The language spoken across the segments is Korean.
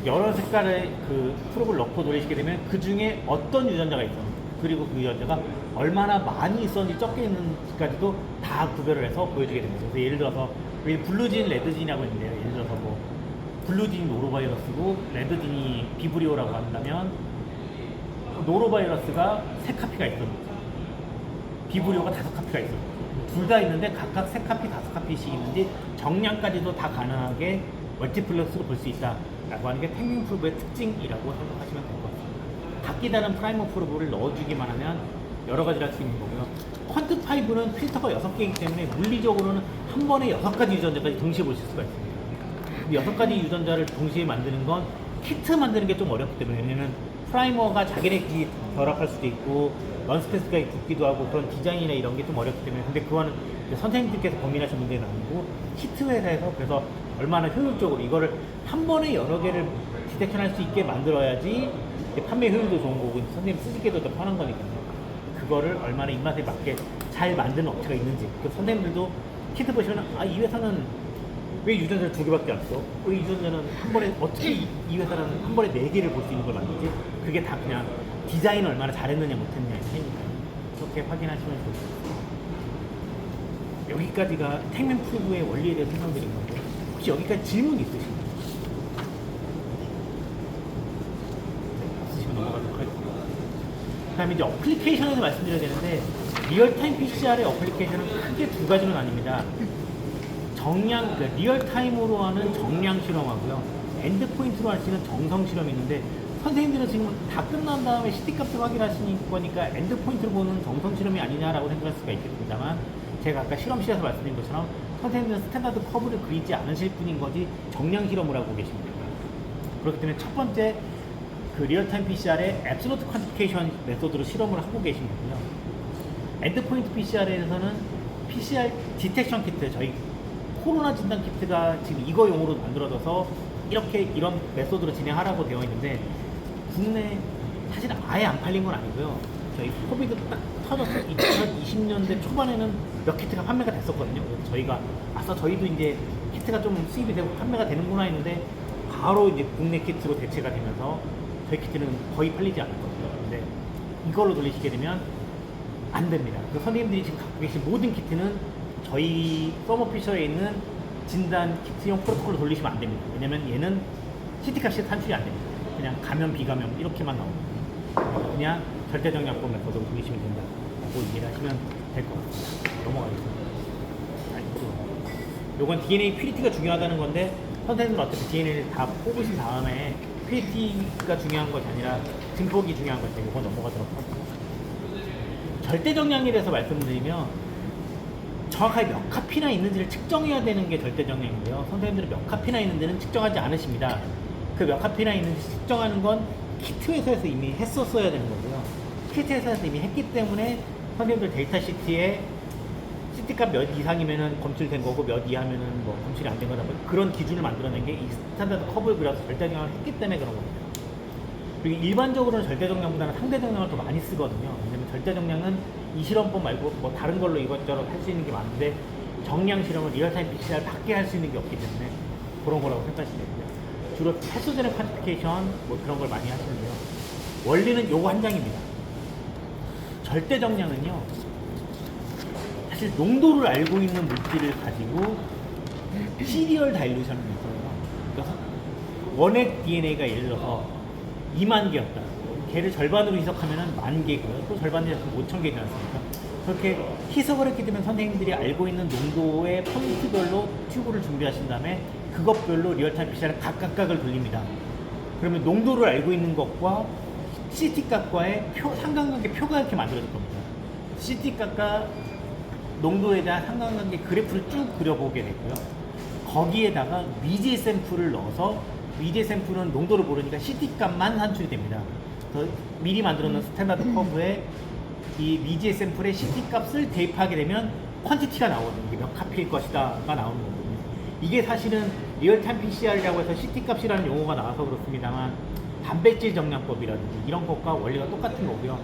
여러 색깔의 그 프로브를 넣고 돌리시게 되면 그 중에 어떤 유전자가 있었는지 그리고 그 유전자가 얼마나 많이 있었는지 적게 있는지까지도 다 구별을 해서 보여주게 됩니다. 그래서 예를 들어서 여기 블루진, 레드진이라고 있는데요. 예를 들어서 뭐 블루진이 노로바이러스고 레드진이 비브리오라고 한다면 노로바이러스가 3카피가 있었는지 비브리오가 5카피가 있었는지 둘 다 있는데 각각 3카피, 5카피씩 있는지 정량까지도 다 가능하게 멀티플렉스로 볼 수 있다라고 하는 게 탱밍 프로브의 특징이라고 생각하시면 될 것 같습니다. 각기 다른 프라이머 프로브를 넣어주기만 하면 여러 가지를 할 수 있는 거고요. 퀀트5는 필터가 6개이기 때문에 물리적으로는 한 번에 6가지 유전자까지 동시에 보실 수가 있습니다. 6가지 유전자를 동시에 만드는 건 키트 만드는 게 좀 어렵기 때문에 왜냐면 프라이머가 자기네끼리 결합할 수도 있고 넌스페스가 붙기도 하고 그런 디자인이나 이런 게 좀 어렵기 때문에 근데 그거는 선생님들께서 고민하신 문제는 아니고 키트 회사에서 그래서 얼마나 효율적으로 이거를 한 번에 여러 개를 디텍션할 수 있게 만들어야지 판매 효율도 좋은 거고 선생님 쓰기에도 더 편한 거니까요. 그거를 얼마나 입맛에 맞게 잘 만드는 업체가 있는지 그 선생님들도 키트 보시면 이 회사는 왜 유전자를 2개밖에 안 써? 우리 유전자는 한 번에 어떻게 이 회사는 한 번에 4개를 볼 수 있는 걸 만들지? 그게 다 그냥 디자인 얼마나 잘했느냐 못했느냐의 차이니까요. 그렇게 확인하시면 좋을 것 같습니다. 여기까지가 탱맨 프로브의 원리에 대해서 설명드린 건데 혹시 여기까지 질문 있으신가요? 없으시면 넘어가도록 하겠습니다. 그 다음에 이제 어플리케이션에서 말씀드려야 되는데 리얼타임 PCR의 어플리케이션은 크게 2가지로 나뉩니다. 정량, 그러니까 리얼타임으로 하는 정량 실험하고요. 엔드포인트로 할 수 있는 정성 실험이 있는데 선생님들은 지금 다 끝난 다음에 CT값을 확인하시는 거니까 엔드포인트로 보는 정성 실험이 아니냐라고 생각할 수가 있겠습니다만 제가 아까 실험실에서 말씀드린 것처럼 선생님들은 스탠다드 커브를 그리지 않으실 뿐인 거지 정량 실험을 하고 계십니다. 그렇기 때문에 첫 번째 그 리얼타임 PCR의 앱솔루트 퀀티피케이션 메소드로 실험을 하고 계신 거고요. 엔드포인트 PCR에서는 PCR 디텍션 키트, 저희 코로나 진단 키트가 지금 이거용으로 만들어져서 이렇게 이런 메소드로 진행하라고 되어 있는데 국내 사실 아예 안 팔린 건 아니고요. 저희 코비드 딱 터져서 2020년대 초반에는 몇 키트가 판매가 됐었거든요. 그래서 저희가 저희도 이제 키트가 좀 수입이 되고 판매가 되는구나 했는데 바로 이제 국내 키트로 대체가 되면서 저희 키트는 거의 팔리지 않았거든요. 근데 이걸로 돌리시게 되면 안 됩니다. 그 선생님들이 지금 갖고 계신 모든 키트는 저희 서머피셔에 있는 진단 키트용 프로토콜로 돌리시면 안 됩니다. 왜냐면 얘는 CT값이 산출이 안 됩니다. 그냥 감염, 비감염 이렇게만 나옵니다. 그냥 절대정량법 메소드로 돌리시면 된다고 이해를 하시면 될 것 같습니다. 넘어가겠습니다. 요건 DNA 퓨리티가 중요하다는 건데 선생님은 어차피 DNA를 다 뽑으신 다음에 퓨리티가 중요한 것이 아니라 증폭이 중요한 것이니까 이건 넘어가도록 하겠습니다. 절대정량에 대해서 말씀드리면 정확하게 몇 카피나 있는지를 측정해야 되는 게 절대정량인데요. 선생님들은 몇 카피나 있는지는 측정하지 않으십니다. 그 몇 카피나 있는지 측정하는 건 키트 회사에서 이미 했었어야 되는 거고요. 키트 회사에서 이미 했기 때문에 선생님들 데이터 시트에 CT값 몇 이상이면은 검출된 거고 몇 이하면은 뭐 검출이 안 된 거다. 뭐 그런 기준을 만들어낸 게 이 스탠다드 커브를 그려서 절대정량을 했기 때문에 그런 겁니다. 그리고 일반적으로는 절대정량보다는 상대정량을 더 많이 쓰거든요. 왜냐면 절대정량은 이 실험법 말고 뭐 다른 걸로 이것저것 할 수 있는 게 많은데 정량 실험은 리얼타임 PCR 밖에 할 수 있는 게 없기 때문에 그런 거라고 생각하시면 되고요. 주로 패소제닉 퀀티피케이션 뭐 그런 걸 많이 하시는데요. 원리는 요거 한 장입니다. 절대정량은요. 사실 농도를 알고 있는 물질을 가지고 시리얼 다일루션을 해서요. 그러니까 원액 DNA가 예를 들어서 2만 개였다. 걔를 절반으로 희석하면 10,000개고요. 또 절반으로 희석하면 5,000개 되지 않습니까? 그렇게 희석을 했기 때문에 선생님들이 알고 있는 농도의 포인트별로 튜브를 준비하신 다음에 그것별로 리얼타임 PCR을 각각을 돌립니다. 그러면 농도를 알고 있는 것과 CT값과의 상관관계 표가 이렇게 만들어질 겁니다. CT값과 농도에 대한 상관관계 그래프를 쭉 그려보게 되고요. 거기에다가 미지 샘플을 넣어서 미지 샘플은 농도를 모르니까 CT값만 산출이 됩니다. 그래서 미리 만들어 놓은 스탠다드 커브에 이 미지 샘플의 CT값을 대입하게 되면 퀀티티가 나오거든요. 이게 몇 카피일 것이다가 나오는 거거든요. 이게 사실은 리얼타임 PCR이라고 해서 CT값이라는 용어가 나와서 그렇습니다만 단백질 정량법이라든지 이런 것과 원리가 똑같은 거고요.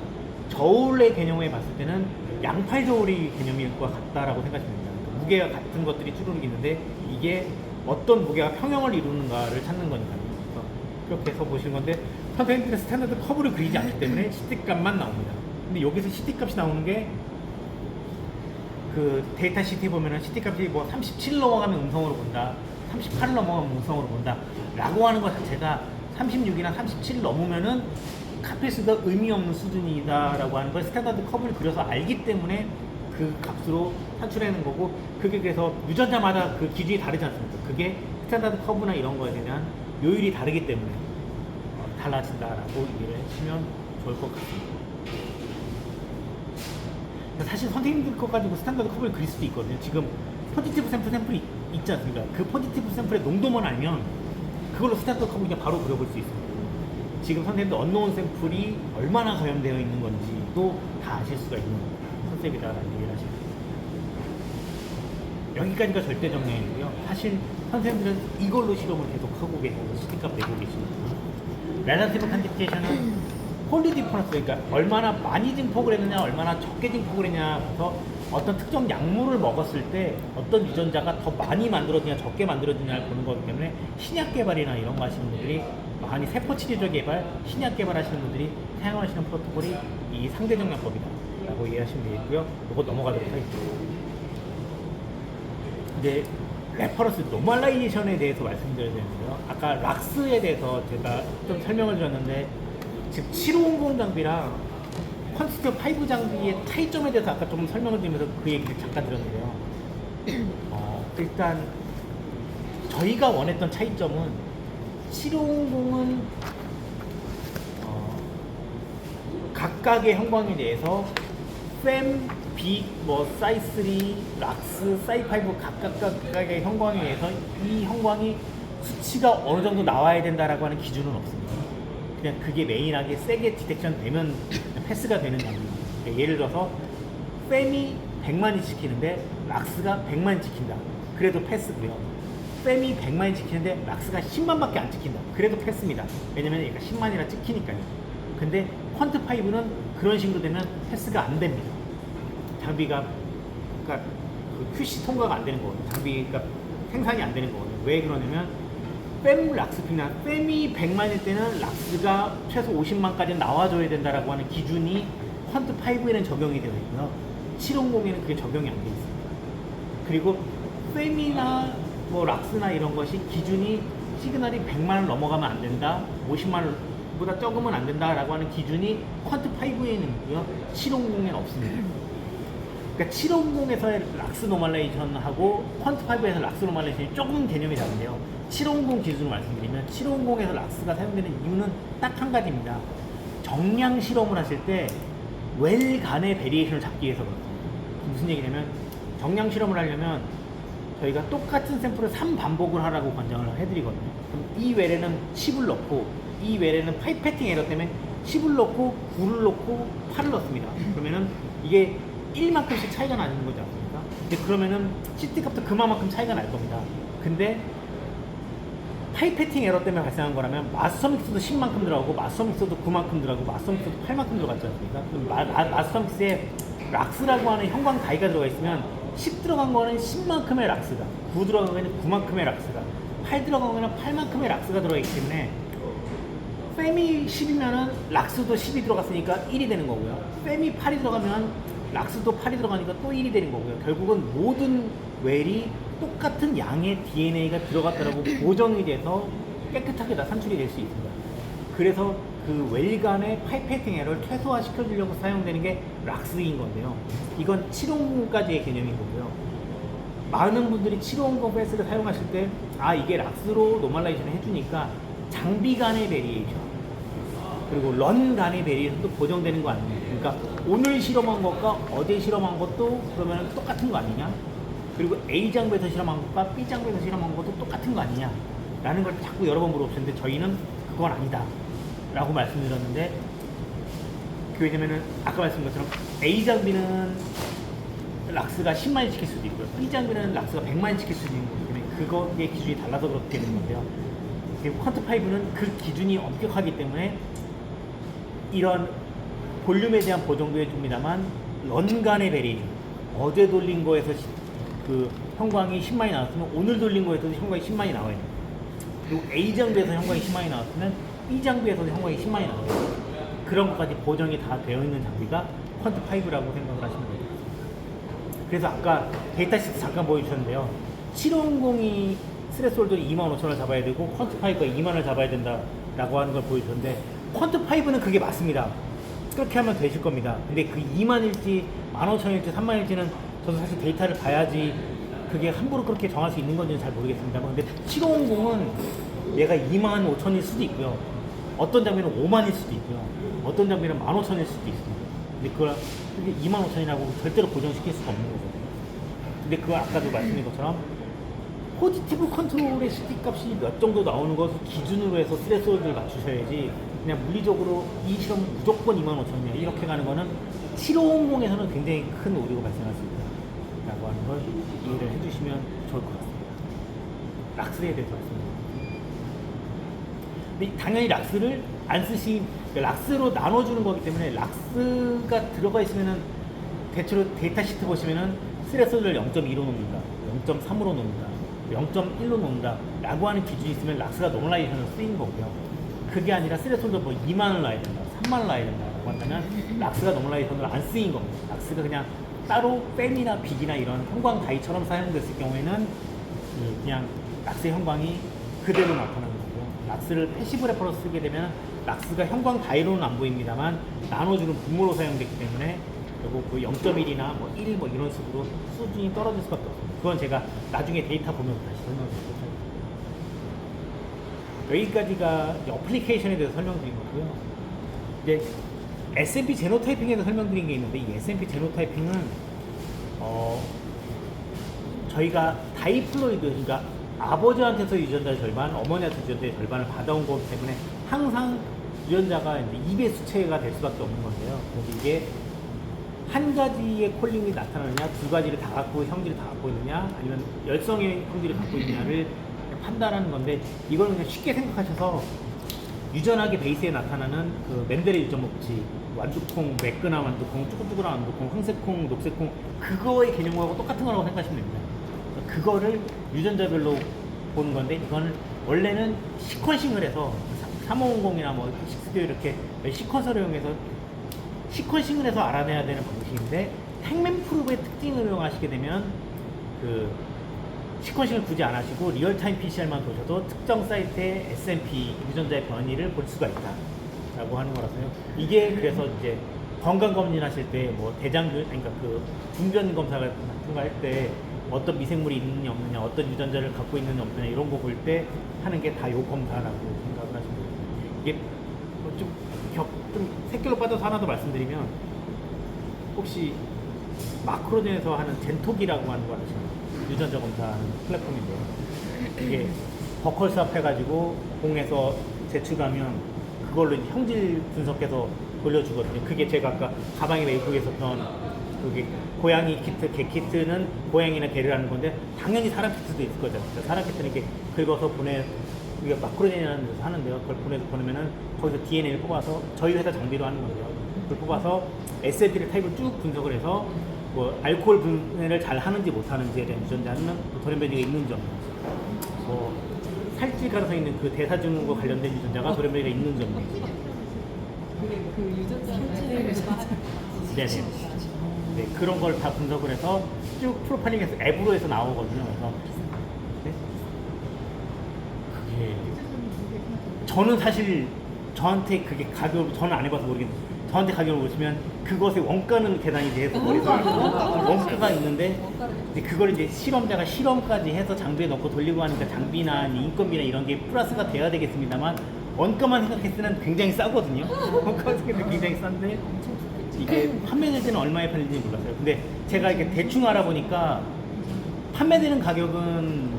저울의 개념에 봤을 때는 양팔 저울이 개념일 것 같다라고 생각하시면 됩니다. 그러니까 무게가 같은 것들이 쭈루룩 있는데 이게 어떤 무게가 평형을 이루는가를 찾는 거니까요. 이렇게 해서 보시는 건데 선생님들은 스탠다드 커브를 그리지 않기 때문에 CT값만 나옵니다. 근데 여기서 CT값이 나오는 게 그 데이터 시트에 보면은 CT값이 뭐 37 넘어가면 음성으로 본다, 38을 넘어가면 음성으로 본다 라고 하는 것 자체가 36이나 37 넘으면은 카페스가 의미 없는 수준이다 라고 하는 걸 스탠다드 커브를 그려서 알기 때문에 그 값으로 산출하는 거고, 그게 그래서 유전자마다 그 기준이 다르지 않습니까? 그게 스탠다드 커브나 이런 거에 대한 요율이 다르기 때문에 달라진다라고 이해를 해주시면 좋을 것 같습니다. 사실 선생님들 것 가지고 스탠다드 커브를 그릴 수도 있거든요. 지금 포지티브 샘플이 있지 않습니까? 그 포지티브 샘플의 농도만 알면 그걸로 스탠다드 커브 그냥 바로 그려볼 수 있습니다. 지금 선생님들 언노운 샘플이 얼마나 가염되어 있는 건지도 다 아실 수가 있는 컨셉이다라는 얘기를 하시면 됩니다. 여기까지가 절대 정량이고요. 사실 선생님들은 이걸로 실험을 계속 하고 계시고 CT값 내고 계십니다. 렐러티브 퀀티피케이션은 홀리 디퍼런스, 그러니까 얼마나 많이 증폭을 했느냐 얼마나 적게 증폭을 했느냐, 그래서 어떤 특정 약물을 먹었을 때 어떤 유전자가 더 많이 만들어지냐 적게 만들어지냐를 보는 거기 때문에 신약 개발이나 이런 거 하시는 분들이, 많이 세포 치료제 개발, 신약 개발하시는 분들이 사용하시는 프로토콜이 이 상대 정량법이다 라고 이해하시면 되겠고요. 이거 넘어가도록 하겠습니다. 이제 레퍼런스 노멀라이제이션에 대해서 말씀드려야 되는데요. 아까 락스에 대해서 제가 좀 설명을 드렸는데, 지금 7500 장비랑 퀀스트 5 장비의 차이점에 대해서 아까 조금 설명을 드리면서 그 얘기를 잠깐 드렸는데요. 일단 저희가 원했던 차이점은 7500은 각각의 형광에 대해서 샘, 빅, 뭐 사이3, 락스, 사이5 각각의 형광에 의해서 이 형광이 수치가 어느 정도 나와야 된다라고 하는 기준은 없습니다. 그냥 그게 메인하게 세게 디텍션 되면 패스가 되는 장비입니다. 그러니까 예를 들어서 샘이 100만이 지키는데 락스가 100만 지킨다. 그래도 패스고요. 샘이 100만이 지키는데 락스가 10만밖에 안 지킨다. 그래도 패스입니다. 왜냐면 얘가 10만이나 찍히니까요. 근데 퀀트5는 그런 식으로 되면 패스가 안 됩니다. 장비가, 그러니까 그 QC 통과가 안 되는 거거든요. 장비가 생산이 안 되는 거거든요. 왜 그러냐면 뺨 락스피나 뺨이 100만일 때는 락스가 최소 50만까지 나와줘야 된다라고 하는 기준이 퀀트5에는 적용이 되어 있고요. 750에는 그게 적용이 안 되어 있습니다. 그리고 뺨이나 뭐 락스나 이런 것이 기준이 시그널이 100만을 넘어가면 안 된다, 50만보다 적으면 안 된다라고 하는 기준이 퀀트5에는 있고요. 750에는 없습니다. 그러니까 750에서의 락스 노멀라이제이션하고 퀀트5에서 락스 노멀라이제이션이 조금 개념이 다른데요. 750 기준으로 말씀드리면 750에서 락스가 사용되는 이유는 딱 한 가지입니다. 정량 실험을 하실 때 웰 간의 베리에이션을 잡기 위해서 그렇습니다. 무슨 얘기냐면 정량 실험을 하려면 저희가 똑같은 샘플을 3반복을 하라고 권장을 해드리거든요. 그럼 이 웰에는 10을 넣고 이 웰에는 파이패팅 에러 때문에 10을 넣고 9를 넣고 8을 넣습니다. 그러면은 이게 1만큼씩 차이가 나는 거지 않습니까? 근데 그러면은 CT 값도 그만큼 차이가 날 겁니다. 근데 파이패팅 에러 때문에 발생한 거라면 마스터 믹스도 10만큼 들어가고 마스터 믹스도 9만큼 들어가고 마스터 믹스도 8만큼 들어갔지 않습니까? 그럼 마스터 믹스에 락스라고 하는 형광 다이가 들어가 있으면 10 들어간 거는 10만큼의 락스가, 9 들어간 거는 9만큼의 락스가, 8 들어간 거는 8만큼의 락스가 들어가기 때문에 팸이 10이면은 락스도 10이 들어갔으니까 1이 되는 거고요. 팸이 8이 들어가면 락스도 8이 들어가니까 또 1이 되는 거고요. 결국은 모든 웰이 똑같은 양의 DNA가 들어갔다라고 보정이 돼서 깨끗하게 다 산출이 될 수 있습니다. 그래서 그 웰 간의 파이패팅 에러를 최소화시켜주려고 사용되는 게 락스인 건데요. 이건 750까지의 개념인 거고요. 많은 분들이 750 패스를 사용하실 때 이게 락스로 노멀라이제이션 해주니까 장비 간의 베리에이션 그리고 런 간의 베리에이션도 보정되는 거 아니냐. 그러니까 오늘 실험한 것과 어제 실험한 것도 그러면 똑같은 거 아니냐. 그리고 A 장비에서 실험한 것과 B 장비에서 실험한 것도 똑같은 거 아니냐 라는 걸 자꾸 여러 번 물어보시는데 저희는 그건 아니다 라고 말씀드렸는데, 왜냐면은 아까 말씀드린 것처럼 A 장비는 락스가 10만이 지킬 수도 있고요, B 장비는 락스가 100만이 지킬 수도 있는 거기 때문에 그거의 기준이 달라서 그렇게 되는 건데요. 그리고 퀀트5는 그 기준이 엄격하기 때문에 이런 볼륨에 대한 보정도 해줍니다만 런 간의 베리에이션, 어제 돌린 거에서 그 형광이 10만이 나왔으면 오늘 돌린 거에서도 형광이 10만이 나와야 돼요. 그리고 A 장비에서 형광이 10만이 나왔으면 B 장비에서도 형광이 10만이 나와요. 그런 것까지 보정이 다 되어 있는 장비가 퀀트5라고 생각을 하시면 됩니다. 그래서 아까 데이터시트 잠깐 보여주셨는데요. 7500이 스레스홀드를 25,000원을 잡아야 되고 퀀트5가 2만원을 잡아야 된다라고 하는 걸 보여주셨는데 퀀트5는 그게 맞습니다. 그렇게 하면 되실 겁니다. 근데 그 2만일지 15,000일지 3만일지는 저도 사실 데이터를 봐야지 그게 함부로 그렇게 정할 수 있는 건지는 잘 모르겠습니다만, 근데 7500은 얘가 25,000일 수도 있고요. 어떤 장비는 5만일 수도 있고요. 어떤 장비는 15,000일 수도 있습니다. 근데 그걸 25,000이라고 절대로 고정시킬 수가 없는 거거든요. 근데 그걸 아까도 말씀드린 것처럼 포지티브 컨트롤의 스틱 값이 몇 정도 나오는 것을 기준으로 해서 스레스홀드를 맞추셔야지, 그냥 물리적으로 이 실험은 무조건 25,000이야 이렇게 가는 거는 7500에서는 굉장히 큰 오류가 발생할 수 있다 라고 하는 걸 이해를 해주시면 좋을 것 같습니다. 락스에 대해서 말씀드립니다. 근데 당연히 락스를 안 락스로 나눠주는 거기 때문에 락스가 들어가 있으면은 대체로 데이터 시트 보시면은 스레스홀드를 0.2로 놓는다, 0.3으로 놓는다, 0.1로 놓는다 라고 하는 기준이 있으면 락스가 노멀라이제이션으로 쓰이는 거고요. 그게 아니라 스레스홀드 뭐 2만을 놔야 된다, 3만을 놔야 된다 라고 한다면 락스가 노멀라이제이션으로 안 쓰인 겁니다. 락스가 그냥 따로 뺨이나 빅이나 이런 형광 다이처럼 사용됐을 경우에는 그냥 락스의 형광이 그대로 나타나는 거고요. 락스를 패시브 레퍼런스 쓰게 되면 락스가 형광 다이로는 안 보입니다만 나눠주는 분모로 사용됐기 때문에 결국 그 0.1이나 뭐 1 뭐 이런 식으로 수준이 떨어질 수밖에 없습니다. 그건 제가 나중에 데이터 보면서 다시 설명드리도록 하겠습니다. 여기까지가 어플리케이션에 대해서 설명드린 거고요. 이제 S&P 제노타이핑에 대해서 설명드린 게 있는데, 이 S&P 제노타이핑은 저희가 다이플로이드, 그러니까 아버지한테서 유전자 절반, 어머니한테 유전자의 절반을 받아온 거기 때문에 항상 유전자가 이제 2배 수체가 될 수밖에 없는 건데요. 그래서 이게 한 가지의 콜링이 나타나느냐, 두 가지를 다 갖고 형질을 다 갖고 있느냐, 아니면 열성의 형질을 갖고 있느냐를 판단하는 건데, 이걸 그냥 쉽게 생각하셔서 유전학의 베이스에 나타나는 그 멘델의 유전 법칙, 완두콩, 매끈한 완두콩, 쭈글쭈글한 완두콩, 황색콩, 녹색콩, 그거의 개념하고 똑같은 거라고 생각하시면 됩니다. 그거를 유전자별로 보는 건데, 이거는 원래는 시퀀싱을 해서 3500이나 뭐 식스디오 이렇게 시퀀서를 이용해서 시퀀싱을 해서 알아내야 되는 방식인데, 핵맨프루브의 특징을 이용하시게 되면 그 시퀀싱을 굳이 안 하시고 리얼타임 PCR만 보셔도 특정 사이트의 S&P 유전자의 변이를 볼 수가 있다 라고 하는 거라서요. 이게 그래서 이제 건강검진 하실 때 뭐 대장균, 그러니까 그 분변 검사 같은 거 할 때 어떤 미생물이 있느냐 없느냐, 어떤 유전자를 갖고 있느냐 없느냐 이런 거 볼 때 하는 게 다 요 검사라고 생각을 하시면 됩니다. 이게 좀 색깔로 빠져서 하나 더 말씀드리면, 혹시 마크로젠에서 하는 젠톡이라고 하는 거 아시나요? 유전자 검사하는 플랫폼인데요. 이게 버컬스합 해가지고 공에서 제출하면 그걸로 이제 형질 분석해서 돌려주거든요. 그게 제가 아까 가방에 메이크에 있었던 그게 고양이 키트, 개 키트는 고양이나 개를 하는 건데, 당연히 사람 키트도 있을 거죠. 사람 키트는 이렇게 긁어서 우리가 마크로젠이라는 데서 하는데요. 그걸 보내면은 거기서 DNA를 뽑아서 저희 회사 장비로 하는 건데요. 그걸 뽑아서 SNP를 타입을 쭉 분석을 해서 뭐 알코올 분해를 잘 하는지 못 하는지에 대한 유전자는 돌연변이가 있는지 없는지, 뭐 살찔 가능성이 있는 그 대사증후과 관련된 유전자가 돌연변이가 있는지 없는지. 그 유전자 설치를 네네. 네, 그런 걸 다 분석을 해서 쭉 프로파일링해서 앱으로 해서 나오거든요. 그래서 네? 그게 저는 사실 저한테 그게 가격을 저는 안 해봐서 모르겠는데, 저한테 가격을 보시면 그것의 원가는 계산이 돼서 원가가 있는데, 이제 그걸 이제 실험자가 실험까지 해서 장비에 넣고 돌리고 하니까 장비나 인건비나 이런 게 플러스가 돼야 되겠습니다만, 원가만 생각했을 때는 굉장히 싸거든요. 원가만 생각했을 때 굉장히 싼데 이게 판매될 때는 얼마에 팔리는지 몰랐어요. 근데 제가 이렇게 대충 알아보니까 판매되는 가격은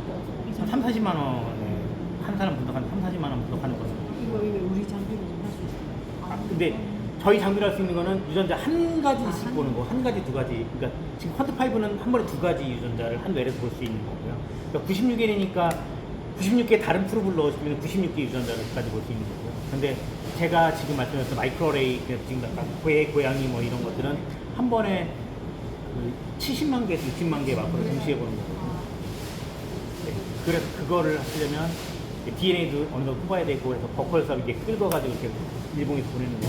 3, 40만 원에 한 사람 분석하는 3, 40만 원 분석하는 거죠. 이거 우리 장비로 할 수 있어요. 근데 저희 장비로 할 수 있는 거는 유전자 한 가지씩 보는 거, 한 가지, 두 가지. 그러니까 지금 퀀트5는 한 번에 두 가지 유전자를 한 뇌에서 볼 수 있는 거고요. 그러니까 96개니까 96개 다른 프로브를 넣으시면 96개 유전자를까지 볼 수 있는 거고요. 근데 제가 지금 말씀드렸던 마이크로레이, 지금 약간 고양이 뭐 이런 것들은 한 번에 그 70만 개에서 60만 개 마크로 동시에 보는 거거든요. 네. 그래서 그거를 하시려면 DNA도 어느 정도 뽑아야 되고 해서 버컬에서 이게 긁어가지고 이렇게 일본에서 보내는데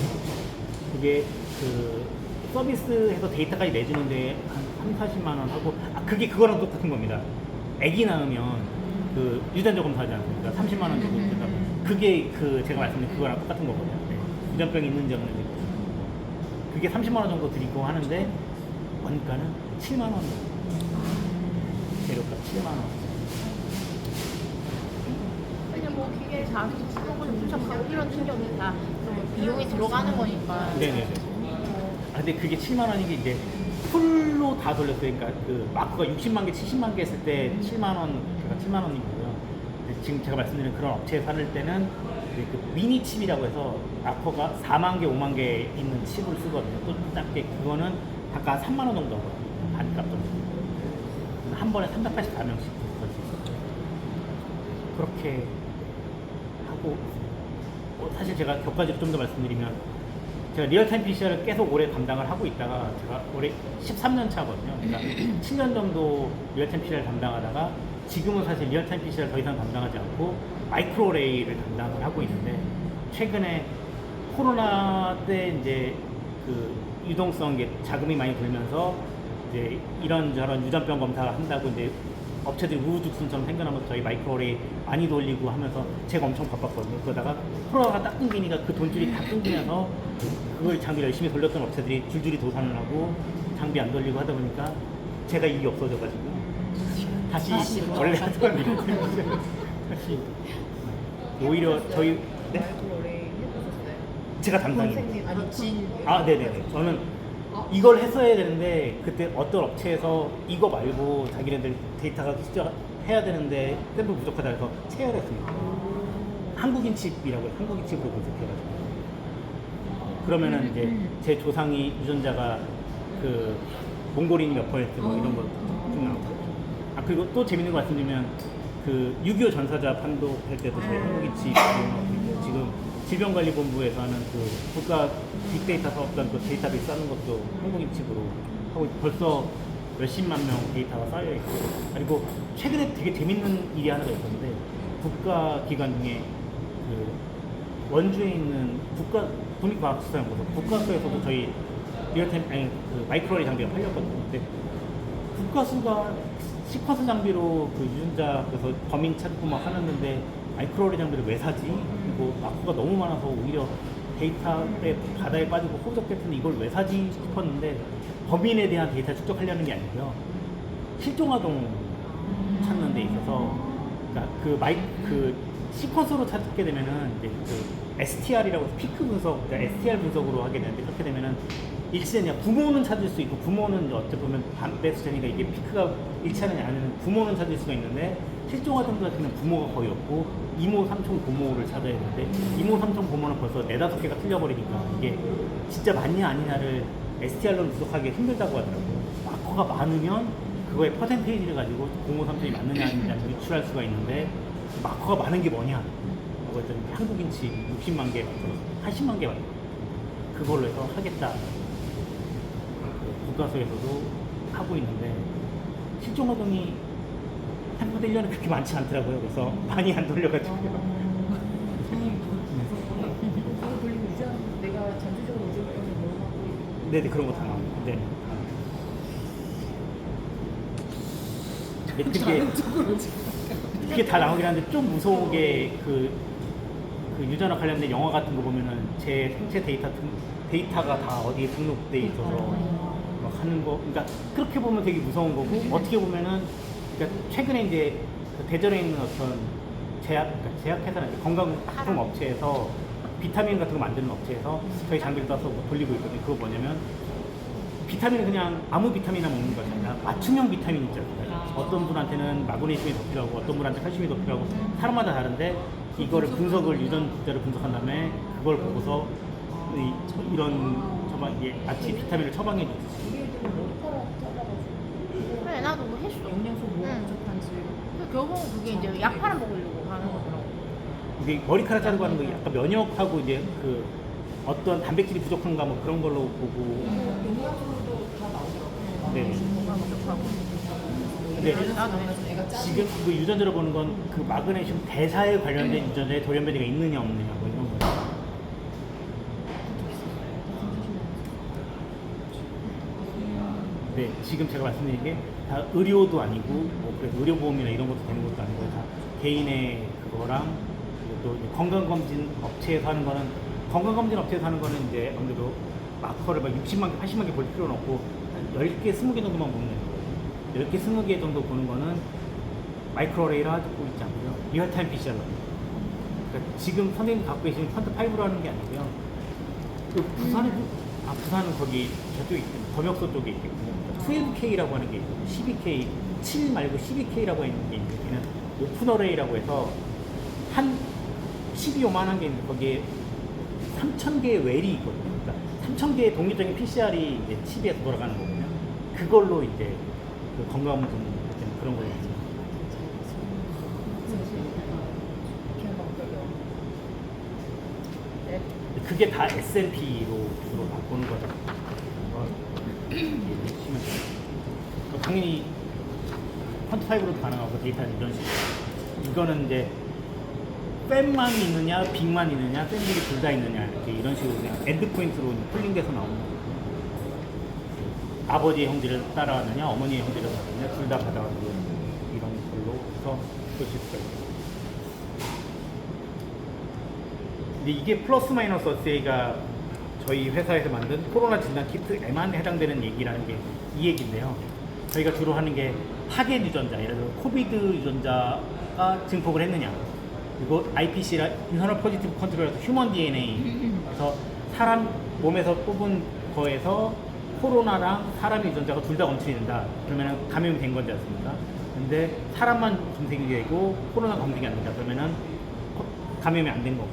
그게 그 서비스해서 데이터까지 내주는데 한 40만 원 하고 그게 그거랑 똑같은 겁니다. 아기 낳으면 그 유전자 검사하지 않습니까? 30만 원 주고 그러니까 그게 그 제가 말씀드린 그거랑 똑같은 거거든요. 네. 유전병이 있는지 없는지 그게 30만 원 정도 드리고 하는데 원가는 7만 원. 재료값 7만 원. 근데 뭐 기계 자주 쓰는 분석하고 이런 신경이 다 비용이 들어가는 거니까. 네네네. 아, 근데 그게 7만 원인 게 이제 풀로 다 돌렸어요. 그러니까 그 마크가 60만 개, 70만 개 했을 때 7만 원, 그러니까 7만 원이고요. 지금 제가 말씀드린 그런 업체에 사는 때는 이제 그 미니 칩이라고 해서 마커가 4만 개, 5만 개 있는 칩을 쓰거든요. 또 작게 그거는 단가 3만 원 정도 하고요. 반값 정도. 한 번에 384명씩 걸 수 있어요. 그렇게 하고 사실 제가 격가지로 좀 더 말씀드리면 제가 리얼타임 PCR을 계속 오래 담당을 하고 있다가 제가 올해 13년 차거든요. 그러니까 7년 정도 리얼타임 PCR을 담당하다가 지금은 사실 리얼타임 PCR을 더 이상 담당하지 않고 마이크로레이를 담당을 하고 있는데 최근에 코로나 때 이제 그 유동성 자금이 많이 들면서 이제 이런저런 유전병 검사를 한다고 이제 업체들이 우후죽순처럼 생겨나면서 저희 마이크로레이 많이 돌리고 하면서 제가 엄청 바빴거든요. 그러다가 코로나가 딱 끊기니까 그 돈줄이 다 끊기면서 그걸 장비 열심히 돌렸던 업체들이 줄줄이 도산을 하고 장비 안 돌리고 하다 보니까 제가 일이 없어져가지고 다시 원래 하던 일을 다시 오히려 저희 네? 제가 담당이에요. 아니 진 아, 네네네. 저는 이걸 했어야 되는데 그때 어떤 업체에서 이거 말고 자기네들 데이터가 진짜 해야 되는데 샘플 부족하다 해서 체열했습니다. 한국인 칩이라고 해요. 한국인 칩으로 분석해가지고. 그러면은 이제 제 조상이 유전자가 그 몽골인 몇 퍼센트 뭐 이런 거쭉 나오고. 아, 그리고 또 재밌는 거 말씀드리면 그 6.25 전사자 판독할 때도 저희 한국인 칩 이용하고 있고요. 지금 질병관리본부에서 하는 그 국가 빅데이터 사업단 그 데이터베이스 하는 것도 한국인 칩으로 하고 벌써 몇십만 명 데이터가 쌓여 있고 그리고 최근에 되게 재밌는 일이 하나가 있었는데 국가기관 중에 그 원주에 있는 국립과학수사연구소 국가수에서도 저희 리얼타임 그 마이크로레이 장비가 팔렸거든요. 근데 국가수가 시퀀스 장비로 그 유전자 그래서 범인 찾고 막 하는데 마이크로레이 장비를 왜 사지? 그리고 마커가 너무 많아서 오히려 데이터에 바다에 빠지고 호적됐는데 이걸 왜 사지 싶었는데 범인에 대한 데이터 축적하려는 게 아니고요. 실종아동 찾는 데 있어서 그러니까 그 시퀀스로 찾게 되면은 이제 그 STR이라고 해서 피크 분석, 그러니까 STR 분석으로 하게 되는데 그렇게 되면은 일치되냐 부모는 찾을 수 있고 부모는 어떻게 보면 반배수되니까 이게 피크가 일치하느냐 아니면 부모는 찾을 수가 있는데 실종아동 같은 경우는 부모가 거의 없고 이모, 삼촌, 고모를 찾아야 되는데 이모, 삼촌, 고모는 벌써 4-5개가 틀려버리니까 이게 진짜 맞냐 아니냐를 STR로 분석하기 힘들다고 하더라고요. 마커가 많으면 그거의 퍼센테이지를 가지고 고모, 삼촌이 맞느냐 아니냐를 유출할 수가 있는데 마커가 많은 게 뭐냐? 그거 했더니 한국인 칩 60만 개, 80만 개 그걸로 해서 하겠다. 국가수에서도 하고 있는데 실종아동이 생각보다 1년에 그렇게 많지 않더라고요. 그래서 많이 안 돌려가지고요. 그거 돌리면 유전 내가 전체적으로 유전병을 뭐 갖고 있고 네네, 그런 거 다 나옵니다. 네. 그게 다 나오긴 하는데 좀 무서운 게 그 유전화 관련된 영화 같은 거 보면은 제 생체 데이터가 다 어디에 등록돼 있어서 막 하는 거, 그러니까 그렇게 보면 되게 무서운 거고 어떻게 보면은 그러니까 최근에 이제 그 대전에 있는 어떤 그러니까 제약회사나 건강식품 업체에서 비타민 같은 거 만드는 업체에서 저희 장비를 따서 돌리고 있거든요. 그거 뭐냐면 비타민은 그냥 아무 비타민이나 먹는 것이 아니라 맞춤형 비타민 있잖아요. 어떤 분한테는 마그네슘이 더 필요하고 어떤 분한테 칼슘이 더 필요하고 사람마다 다른데 이거를 분석을 유전자를 분석한 다음에 그걸 보고서 이런 마치 비타민을 처방해 주듯이 우리 애들은 머리카락 잘라가지고 그래 나도 그거 했어. 영양소 뭐가 응. 부족한지 근데 결국은 그게 이제 약파를 먹으려고 하는 거더라고. 이게 머리카락 자르고 하는 거 약간 면역하고 이제 그 어떤 단백질이 부족한가 뭐 그런 걸로 보고 영양소도 다 나오더라고요. 네. 뭐가 부족하고. 근데 지금 그 유전자로 보는 건 그 마그네슘 대사에 관련된 유전자에 돌연변이가 있느냐 없느냐 뭐 이런 거죠. 네, 지금 제가 말씀드린 게 다 의료도 아니고 뭐 그래서 의료보험이나 이런 것도 되는 것도 아니고 다 개인의 그거랑 그리고 또 이제 건강검진 업체에서 하는 거는 건강검진 업체에서 하는 거는 이제 아무래도 마커를 막 60만 개, 80만 개 볼 필요는 없고 한 10개, 20개 정도만 보면 되는 거예요. 10개, 20개 정도 보는 거는 마이크로레이를 하고 있지 않고요. 리얼타임 PCR로. 그러니까 지금 선생님이 갖고 계시는 퀀트5로 하는 게 아니고요. 그 부산은 거기 저쪽에 있고 검역소 쪽에 있겠고 12K라고 하는 게 있고 12K, 7 말고 12K라고 있는 게 있는데 걔는 오픈어레이라고 해서 한 칩이 요만한 게 있는데 거기에 3,000개의 웰이 있거든요. 그러니까 3,000개의 독립적인 PCR이 이제 칩에서 돌아가는 거거든요. 그걸로 이제 그 건강검진 그런 걸 해요. 그게 다 S&P로 주로 바꾸는 거죠. 이해해주시면 돼요. 당연히 퀀트5로도 가능하고 데이터는 이런 식으로. 이거는 이제 팬만 있느냐, 빅만 있느냐, 팬들이 둘 다 있느냐 이렇게 이런 식으로 그냥 엔드포인트로 풀링돼서 나오는 거고. 아버지의 형제를 따라왔느냐, 어머니의 형제를 따라왔느냐, 둘 다 받아가지고 이런 걸로 해서 보실 수가 있어요. 근데 이게 플러스 마이너스 어세이가 저희 회사에서 만든 코로나 진단 키트에만 해당되는 얘기라는 게 이 얘기인데요. 저희가 주로 하는 게 파괴 유전자, 예를 들어 코비드 유전자가 증폭을 했느냐, 그리고 IPC라 인터널 포지티브 컨트롤에서 휴먼 DNA, 그래서 사람 몸에서 뽑은 거에서 코로나랑 사람 유전자가 둘 다 검출이 된다. 그러면 감염이 된 거지 않습니까? 근데 사람만 검색이 되고 코로나 검색이 안 된다. 그러면은 감염이 안 된 거고,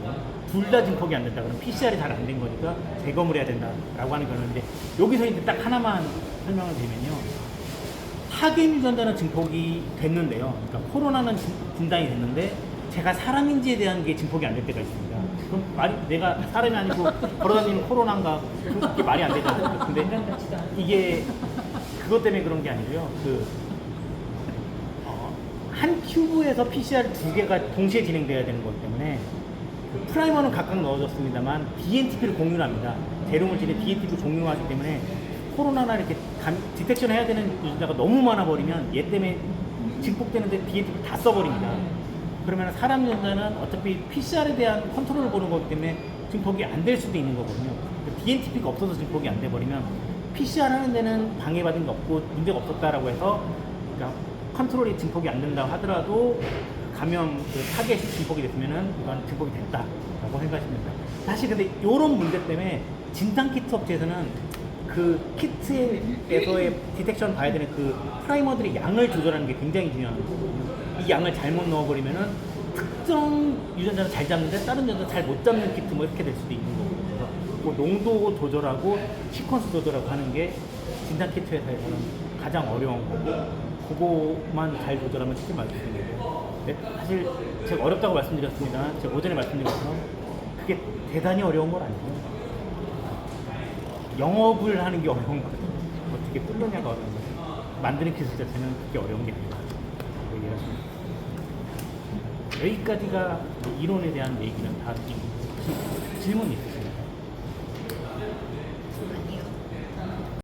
둘 다 증폭이 안 된다. 그럼 PCR이 잘 안 된 거니까 재검을 해야 된다라고 하는 거였는데, 여기서 이제 딱 하나만 설명을 드리면요. 파괴 유전자는 증폭이 됐는데요. 그러니까 코로나는 진단이 됐는데 제가 사람인지에 대한 게 증폭이 안 될 때가 있습니다. 그럼 말이 내가 사람이 아니고 걸어다니는 코로나인가 그게 말이 안 되잖아요. 근데 이게 그것 때문에 그런 게 아니고요. 한 큐브에서 PCR 두 개가 동시에 진행돼야 되는 거기 때문에 그 프라이머는 각각 넣어줬습니다만 BNTP를 공유를 합니다. 제로물질에 BNTP를 공유하기 때문에 코로나나 이렇게 디텍션 해야 되는 유전자가 너무 많아버리면 얘 때문에 증폭되는데 BNTP 다 써버립니다. 그러면 사람 유전자는 어차피 PCR에 대한 컨트롤을 보는 거기 때문에 증폭이 안 될 수도 있는 거거든요. BNTP가 없어서 증폭이 안 돼버리면 PCR 하는 데는 방해받은 게 없고 문제가 없었다라고 해서 그러니까 컨트롤이 증폭이 안 된다고 하더라도 감염 타겟이 증폭이 됐으면은 이건 증폭이 됐다라고 생각하시면 됩니다. 사실 근데 이런 문제 때문에 진단 키트 업체에서는 그 키트에서의 디텍션 봐야 되는 그 프라이머들의 양을 조절하는 게 굉장히 중요한 거거든요. 이 양을 잘못 넣어버리면은 특정 유전자는 잘 잡는데 다른 유전자 잘 못 잡는 키트 뭐 이렇게 될 수도 있는 거거든요. 그래서 그 농도 조절하고 시퀀스 조절하고 하는 게 진단 키트 회사에서는 가장 어려운 거고, 그거만 잘 조절하면 쉽게 맞을 수 있는 거고. 네, 사실 제가 어렵다고 말씀드렸습니다. 제가 오전에 말씀드린 것처럼 그게 대단히 어려운 건 아니고요. 영업을 하는 게 어려운 거죠. 어떻게 뚫느냐가 어려운 거죠. 만드는 기술 자체는 그게 어려운 게 아니다. 여기까지가 이론에 대한 얘기는 다 질문이 있어요.